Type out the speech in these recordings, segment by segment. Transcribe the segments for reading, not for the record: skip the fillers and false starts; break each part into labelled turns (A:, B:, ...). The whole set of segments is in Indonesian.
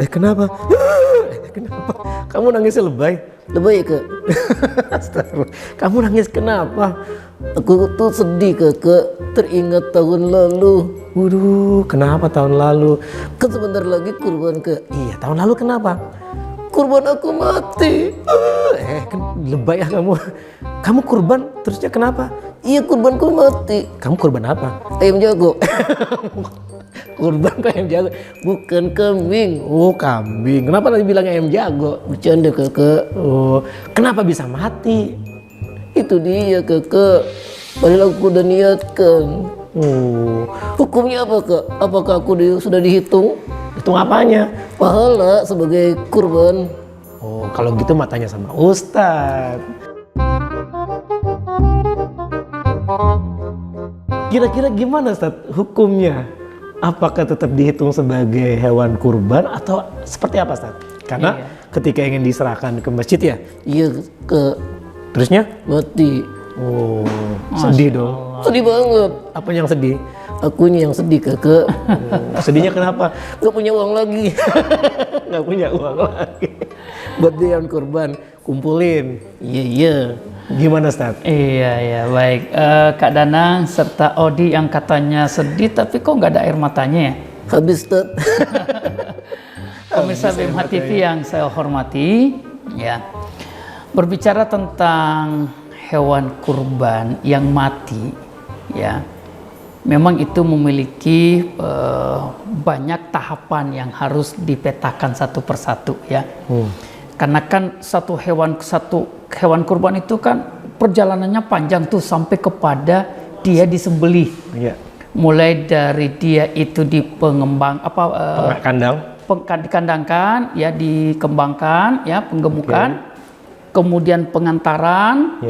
A: Kenapa? Kenapa? Kamu nangisnya lebay?
B: Lebay ke?
A: Astagfirullah. Kamu nangis kenapa?
B: Aku tuh sedih ke teringat tahun lalu.
A: Waduh, kenapa tahun lalu?
B: Kan sebentar lagi kurban ke.
A: Iya, tahun lalu kenapa?
B: Kurban aku mati.
A: Lebay ya kamu. Kamu kurban, terusnya kenapa?
B: Iya, kurbanku mati.
A: Kamu kurban apa?
B: Ayam jago.
A: Kurban ke ayam jago?
B: Bukan kambing.
A: Oh, kambing. Kenapa tadi bilangnya ayam jago?
B: Bercanda kakak.
A: Oh, kenapa bisa mati?
B: Itu dia kakak. Padahal aku udah niatkan.
A: Oh,
B: Hukumnya apa kak? Apakah aku sudah dihitung?
A: hitung apanya?
B: Pahala sebagai kurban.
A: Oh, kalau gitu matanya sama Ustadz. Kira-kira gimana Ustadz hukumnya? Apakah tetap dihitung sebagai hewan kurban atau seperti apa Ustadz? Karena ketika ingin diserahkan ke masjid ya?
B: Iya kak.
A: Terusnya?
B: Mati.
A: Oh, sedih dong.
B: Sedih banget.
A: Apa yang sedih?
B: Akunya yang sedih kakak.
A: Sedihnya kenapa?
B: Gak punya uang lagi.
A: Nggak punya uang lagi. Buat dia yang kurban, kumpulin.
B: Iya.
A: Gimana Ustadz?
C: Iya, baik. Kak Danang serta Odi yang katanya sedih, tapi kok nggak ada air matanya ya?
B: Habis Tat.
C: Pemirsa BMH TV yang saya hormati, ya. Berbicara tentang hewan kurban yang mati, ya. Memang itu memiliki banyak tahapan yang harus dipetakan satu persatu, ya. Karena kan satu hewan kurban itu kan perjalanannya panjang tuh sampai kepada dia disembelih.
A: Iya.
C: Mulai dari dia itu dikandangkan, ya, dikembangkan, ya, penggemukan, kemudian pengantaran,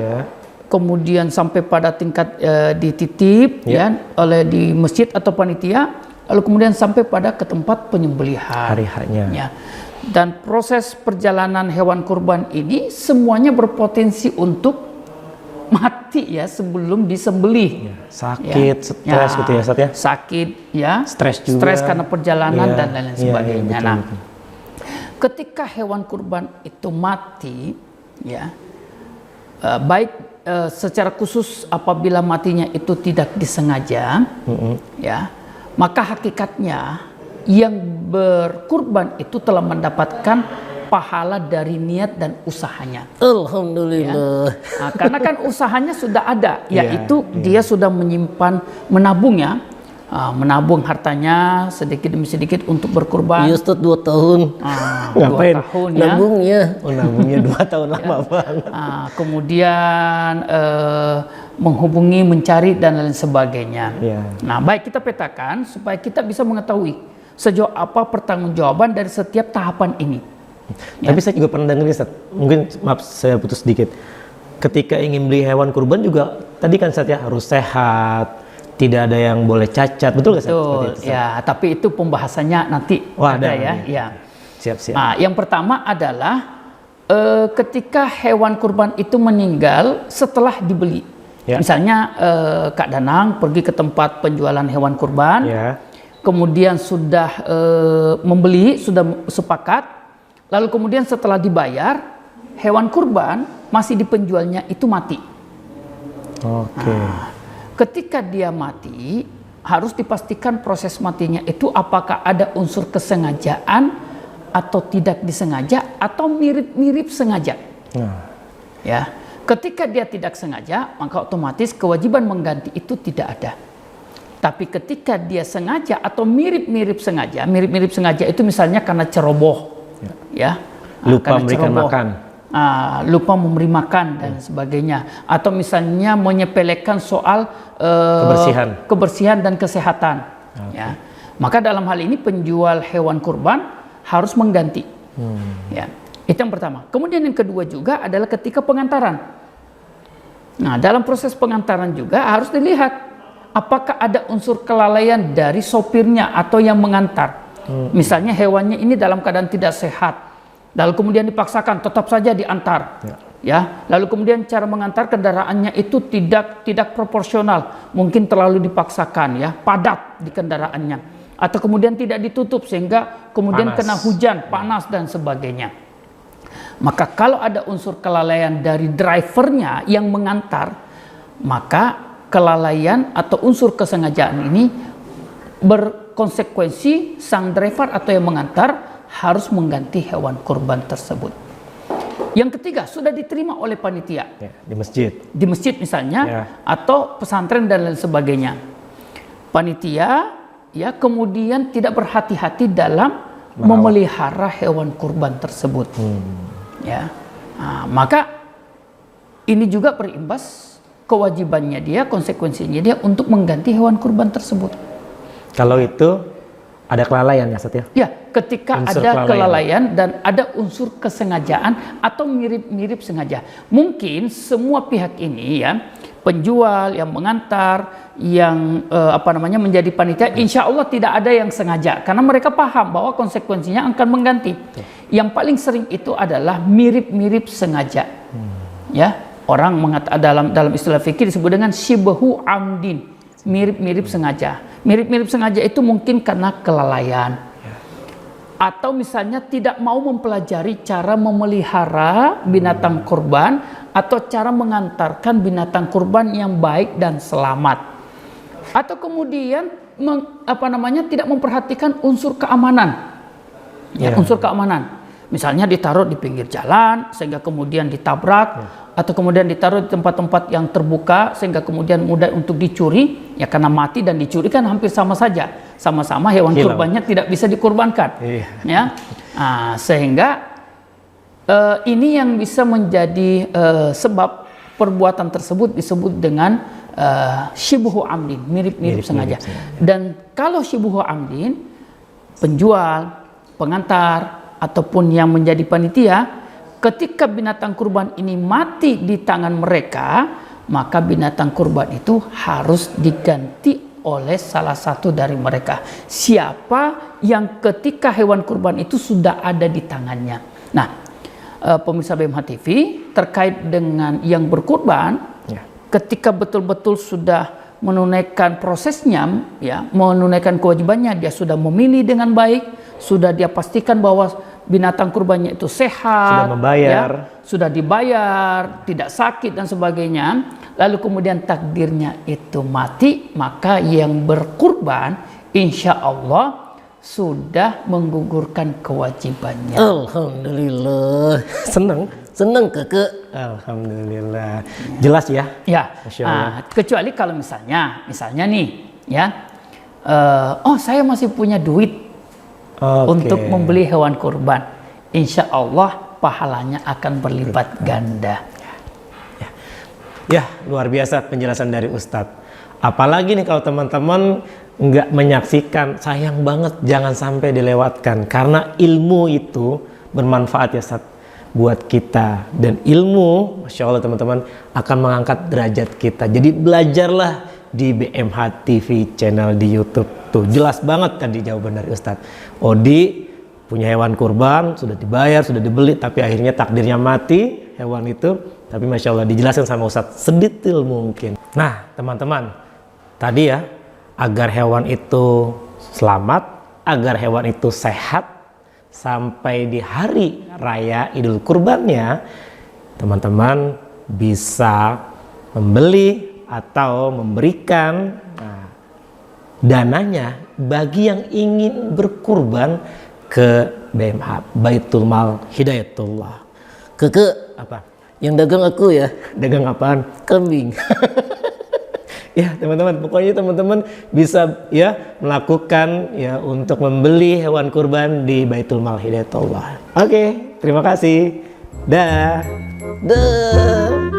C: kemudian sampai pada tingkat dititip, ya, oleh di masjid atau panitia, lalu kemudian sampai pada ke tempat penyembelihan.
A: Hari hanya.
C: Ya. Dan proses perjalanan hewan kurban ini semuanya berpotensi untuk mati ya sebelum disembelih.
A: Sakit, stres gitu ya Ustadz ya?
C: Sakit ya.
A: Stres juga.
C: Stres karena perjalanan dan lain-lain sebagainya.
A: Betul,
C: Nah,
A: betul.
C: ketika hewan kurban itu mati, ya, baik secara khusus apabila matinya itu tidak disengaja, ya, maka hakikatnya yang berkurban itu telah mendapatkan pahala dari niat dan usahanya.
B: Alhamdulillah.
C: Ya. Nah, karena kan usahanya sudah ada, yaitu dia sudah menyimpan, menabung ya, menabung hartanya sedikit demi sedikit untuk berkurban.
B: Iya Ustaz 2 tahun.
A: 2
C: tahun ya.
B: Nabungnya.
A: Oh, nabungnya 2 tahun lama banget.
C: Kemudian menghubungi, mencari dan lain sebagainya. Nah, baik kita petakan supaya kita bisa mengetahui sejauh apa pertanggungjawaban dari setiap tahapan ini.
A: Tapi saya juga pernah dengar Ustaz, mungkin maaf saya putus sedikit. Ketika ingin beli hewan kurban juga tadi kan Ustaz ya harus sehat, tidak ada yang boleh cacat, betul nggak Ustaz?
C: Betul, ya. Tapi itu pembahasannya nanti ada ya. Ya.
A: Siap.
C: Nah, yang pertama adalah ketika hewan kurban itu meninggal setelah dibeli. Misalnya Kak Danang pergi ke tempat penjualan hewan kurban. Kemudian sudah membeli, sudah sepakat, lalu kemudian setelah dibayar, hewan kurban masih di penjualnya itu mati. Nah, ketika dia mati, harus dipastikan proses matinya itu apakah ada unsur kesengajaan atau tidak disengaja atau mirip-mirip sengaja. Ya, ketika dia tidak sengaja, maka otomatis kewajiban mengganti itu tidak ada. Tapi ketika dia sengaja atau mirip-mirip sengaja itu misalnya karena ceroboh, ya,
A: lupa memberikan makan,
C: lupa memberi makan dan sebagainya, atau misalnya menyepelekan soal kebersihan dan kesehatan, ya, maka dalam hal ini penjual hewan kurban harus mengganti, ya, itu yang pertama. Kemudian yang kedua juga adalah ketika pengantaran. Nah, dalam proses pengantaran juga harus dilihat apakah ada unsur kelalaian dari sopirnya atau yang mengantar. Misalnya hewannya ini dalam keadaan tidak sehat, lalu kemudian dipaksakan tetap saja diantar, ya. Lalu kemudian cara mengantar kendaraannya itu tidak proporsional, mungkin terlalu dipaksakan, ya, padat di kendaraannya. atau kemudian tidak ditutup sehingga kemudian
A: Panas.
C: kena hujan, panas dan sebagainya. Maka kalau ada unsur kelalaian dari drivernya yang mengantar, maka kelalaian atau unsur kesengajaan ini berkonsekuensi sang driver atau yang mengantar harus mengganti hewan kurban tersebut. Yang ketiga, sudah diterima oleh panitia
A: Ya, di masjid.
C: di masjid misalnya,
A: Ya.
C: atau pesantren dan lain sebagainya. Panitia ya kemudian tidak berhati-hati dalam memelihara hewan kurban tersebut. Ya, nah, maka ini juga berimbas kewajibannya dia, konsekuensinya dia untuk mengganti hewan kurban tersebut.
A: Kalau itu ada kelalaian ya, Ustaz ya?
C: Ya, ketika
A: Unsur
C: ada
A: kelalaian.
C: kelalaian dan ada unsur kesengajaan atau mirip-mirip sengaja. Mungkin semua pihak ini ya, penjual, yang mengantar, yang menjadi panitia, insya Allah tidak ada yang sengaja karena mereka paham bahwa konsekuensinya akan mengganti. Yang paling sering itu adalah mirip-mirip sengaja. Ya, orang mengatakan dalam istilah fikih disebut dengan syibhu amdin, mirip-mirip sengaja. Mirip-mirip sengaja itu mungkin karena kelalaian. Atau misalnya tidak mau mempelajari cara memelihara binatang kurban atau cara mengantarkan binatang kurban yang baik dan selamat. Atau kemudian tidak memperhatikan unsur keamanan. Ya, unsur keamanan. Misalnya ditaruh di pinggir jalan sehingga kemudian ditabrak, atau kemudian ditaruh di tempat-tempat yang terbuka sehingga kemudian mudah untuk dicuri. Ya, karena mati dan dicuri kan hampir sama saja, sama-sama hewan kurbannya tidak bisa dikurbankan. Ya, sehingga ini yang bisa menjadi sebab perbuatan tersebut disebut dengan syibhu amdin, mirip-mirip sengaja. Dan kalau syibhu amdin, penjual, pengantar ataupun yang menjadi panitia, ketika binatang kurban ini mati di tangan mereka, maka binatang kurban itu harus diganti oleh salah satu dari mereka. Siapa yang ketika hewan kurban itu sudah ada di tangannya. Nah, pemirsa BMH TV, terkait dengan yang berkurban, ketika betul-betul sudah menunaikan prosesnya, ya, menunaikan kewajibannya, dia sudah memilih dengan baik, sudah dia pastikan bahwa binatang kurbannya itu sehat,
A: sudah membayar,
C: ya, sudah dibayar, tidak sakit dan sebagainya, lalu kemudian takdirnya itu mati, maka yang berkurban insya Allah sudah menggugurkan kewajibannya.
B: Alhamdulillah. Senang kakak.
A: Alhamdulillah. Jelas ya?
C: Ya.
A: Masya Allah.
C: Kecuali kalau misalnya nih, ya, saya masih punya duit untuk membeli hewan kurban, insya Allah pahalanya akan berlipat ganda.
A: Ya, luar biasa penjelasan dari Ustadz. Apalagi nih kalau teman-teman nggak menyaksikan, sayang banget, jangan sampai dilewatkan. Karena ilmu itu bermanfaat ya Ustadz buat kita. Dan ilmu, Masya Allah teman-teman, akan mengangkat derajat kita. Jadi belajarlah di BMH TV channel di YouTube. Tuh jelas banget tadi jawaban dari Ustadz. Odi punya hewan kurban, sudah dibayar, sudah dibeli, tapi akhirnya takdirnya mati hewan itu. Tapi Masya Allah dijelaskan sama Ustadz sedetail mungkin. Nah teman-teman, tadi ya, agar hewan itu selamat, agar hewan itu sehat sampai di hari raya Idul Kurbannya, teman-teman bisa membeli atau memberikan dananya bagi yang ingin berkurban ke BMH Baitul Mal Hidayatullah.
B: Kakak,
A: Apa?
B: yang dagang aku ya,
A: Dagang apaan?
B: kambing.
A: Ya teman-teman, pokoknya teman-teman bisa ya melakukan ya untuk membeli hewan kurban di Baitul Mal Hidayatullah. Oke, terima kasih. Dah.
B: Dah.